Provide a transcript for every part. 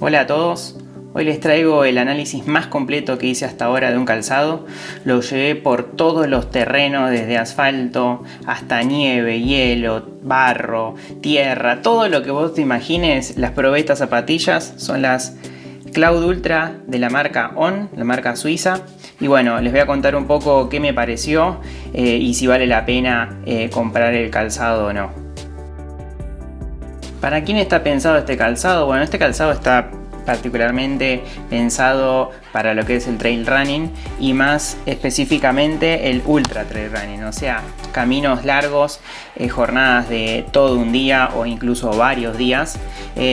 Hola a todos, hoy les traigo el análisis más completo que hice hasta ahora de un calzado. Lo llevé por todos los terrenos, desde asfalto hasta nieve, hielo, barro, tierra, todo lo que vos te imagines. Las probé estas zapatillas, son las Cloud Ultra de la marca On, la marca suiza. Y bueno, les voy a contar un poco qué me pareció y si vale la pena comprar el calzado o no. ¿Para quién está pensado este calzado? Bueno, este calzado está particularmente pensado para lo que es el trail running y más específicamente el ultra trail running, o sea, caminos largos, jornadas de todo un día o incluso varios días.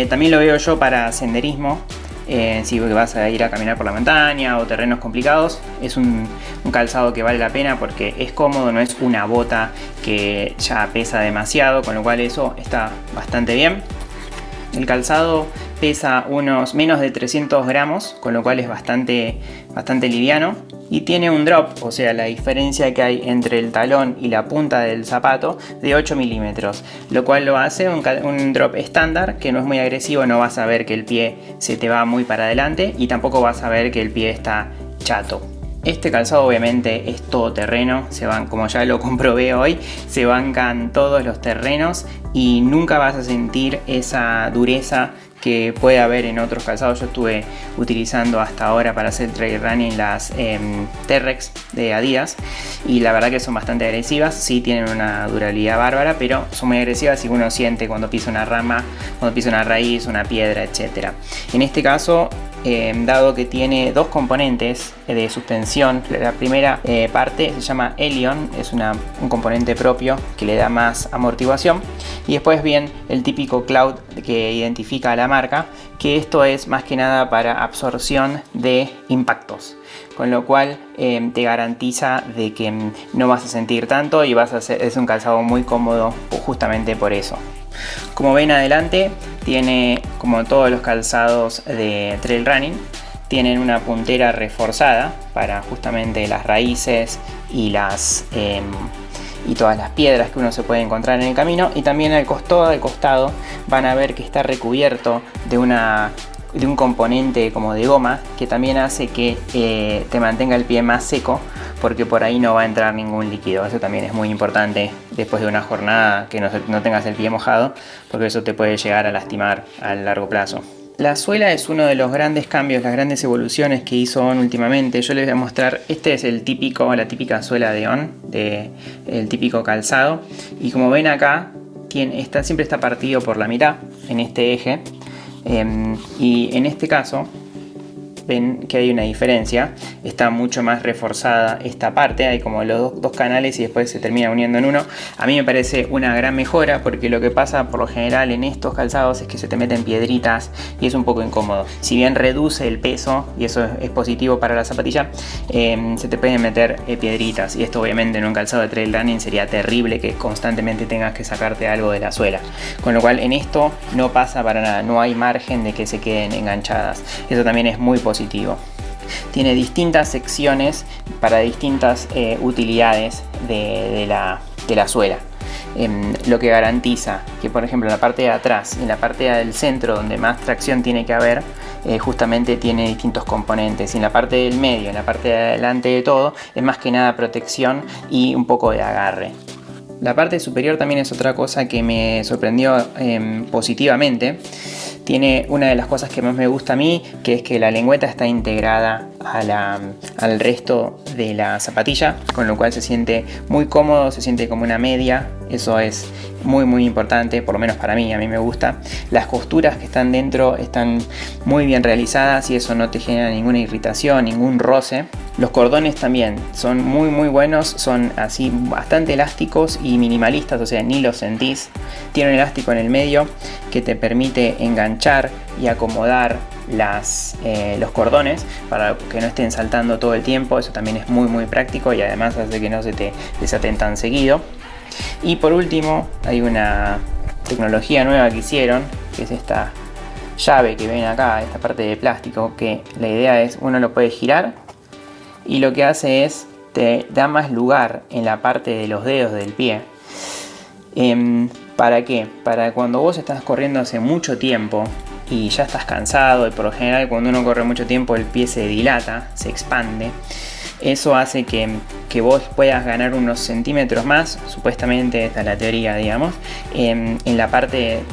También lo veo yo para senderismo. Si vas a ir a caminar por la montaña o terrenos complicados, es un calzado que vale la pena porque es cómodo, no es una bota que ya pesa demasiado, con lo cual eso está bastante bien. El calzado pesa unos menos de 300 gramos, con lo cual es bastante liviano. Y tiene un drop, o sea, la diferencia que hay entre el talón y la punta del zapato, de 8 milímetros, lo cual lo hace un drop estándar, que no es muy agresivo. No vas a ver que el pie se te va muy para adelante y tampoco vas a ver que el pie está chato. Este calzado obviamente es todoterreno, como ya lo comprobé hoy, se bancan todos los terrenos y nunca vas a sentir esa dureza que puede haber en otros calzados. Yo estuve utilizando hasta ahora para hacer trail running las T-Rex de Adidas y la verdad que son bastante agresivas. Sí, tienen una durabilidad bárbara, pero son muy agresivas y uno siente cuando pisa una rama, cuando pisa una raíz, una piedra, etc. En este caso, dado que tiene dos componentes de suspensión, la primera parte se llama Elion, es un componente propio que le da más amortiguación, y después bien el típico Cloud que identifica a la marca, que esto es más que nada para absorción de impactos, con lo cual te garantiza de que no vas a sentir tanto y es un calzado muy cómodo justamente por eso. Como ven adelante, tiene, como todos los calzados de trail running, tienen una puntera reforzada para justamente las raíces y todas las piedras que uno se puede encontrar en el camino. Y también al costado van a ver que está recubierto de un componente como de goma, que también hace que te mantenga el pie más seco, porque por ahí no va a entrar ningún líquido. Eso también es muy importante después de una jornada, que no tengas el pie mojado, porque eso te puede llegar a lastimar a largo plazo. La suela es uno de los grandes cambios, las grandes evoluciones que hizo On últimamente. Yo les voy a mostrar, este es la típica suela de On, el típico calzado, y como ven acá, siempre está partido por la mitad en este eje, y en este caso ven que hay una diferencia, está mucho más reforzada esta parte, hay como los dos canales y después se termina uniendo en uno. A mí me parece una gran mejora, porque lo que pasa por lo general en estos calzados es que se te meten piedritas y es un poco incómodo. Si bien reduce el peso y eso es positivo para la zapatilla, se te pueden meter piedritas, y esto obviamente en un calzado de trail running sería terrible, que constantemente tengas que sacarte algo de la suela, con lo cual en esto no pasa para nada, no hay margen de que se queden enganchadas. Eso también es muy positivo. Tiene distintas secciones para distintas utilidades de la suela, lo que garantiza que, por ejemplo, en la parte de atrás y en la parte del centro, donde más tracción tiene que haber, justamente tiene distintos componentes, y en la parte del medio, en la parte de adelante de todo, es más que nada protección y un poco de agarre. La parte superior también es otra cosa que me sorprendió positivamente. Tiene una de las cosas que más me gusta a mí, que es que la lengüeta está integrada al resto de la zapatilla, con lo cual se siente muy cómodo, se siente como una media. Eso es muy importante, por lo menos para mí, a mí me gusta. Las costuras que están dentro están muy bien realizadas y eso no te genera ninguna irritación, ningún roce. Los cordones también son muy buenos, son así bastante elásticos y minimalistas, o sea, ni los sentís. Tiene un elástico en el medio que te permite enganchar y acomodar los cordones para que no estén saltando todo el tiempo. Eso también es muy práctico y además hace que no se te desaten tan seguido. Y por último, hay una tecnología nueva que hicieron, que es esta llave que ven acá, esta parte de plástico, que la idea es, uno lo puede girar y lo que hace es te da más lugar en la parte de los dedos del pie. ¿Para qué? Para cuando vos estás corriendo hace mucho tiempo y ya estás cansado, y por lo general cuando uno corre mucho tiempo el pie se dilata, se expande. Eso hace que vos puedas ganar unos centímetros más, supuestamente esta es la teoría, digamos, en la parte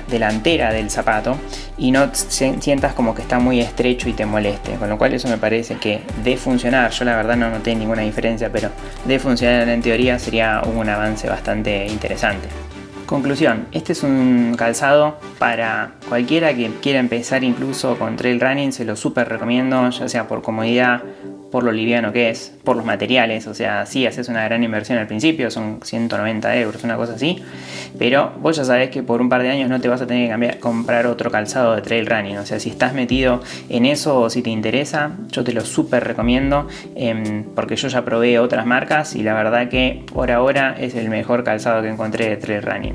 delantera del zapato, y no sientas como que está muy estrecho y te moleste, con lo cual eso me parece que de funcionar, yo la verdad no noté ninguna diferencia, pero de funcionar en teoría sería un avance bastante interesante. Conclusión, este es un calzado para cualquiera que quiera empezar incluso con trail running, se lo súper recomiendo, ya sea por comodidad, por lo liviano que es, por los materiales, o sea, sí haces una gran inversión al principio, son 190 euros, una cosa así, pero vos ya sabés que por un par de años no te vas a tener que comprar otro calzado de trail running, o sea, si estás metido en eso o si te interesa, yo te lo súper recomiendo, porque yo ya probé otras marcas y la verdad que por ahora es el mejor calzado que encontré de trail running.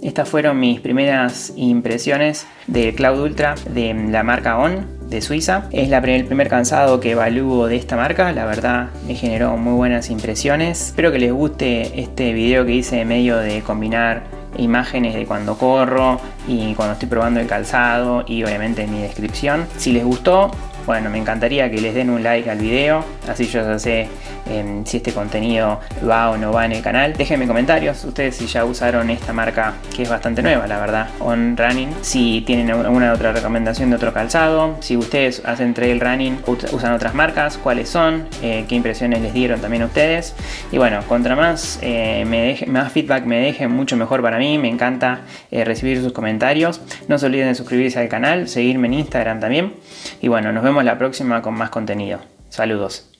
Estas fueron mis primeras impresiones del Cloud Ultra de la marca On de Suiza. Es el primer calzado que evalúo de esta marca, la verdad me generó muy buenas impresiones. Espero que les guste este video que hice medio de combinar imágenes de cuando corro y cuando estoy probando el calzado y obviamente mi descripción. Si les gustó, bueno, me encantaría que les den un like al video, así yo ya sé si este contenido va o no va en el canal. Déjenme comentarios ustedes si ya usaron esta marca que es bastante nueva, la verdad, On Running. Si tienen alguna otra recomendación de otro calzado, si ustedes hacen trail running, usan otras marcas, cuáles son, qué impresiones les dieron también a ustedes. Y bueno, contra más más feedback me dejen, mucho mejor para mí. Me encanta recibir sus comentarios. No se olviden de suscribirse al canal, seguirme en Instagram también. Y bueno, nos vemos la próxima con más contenido. Saludos.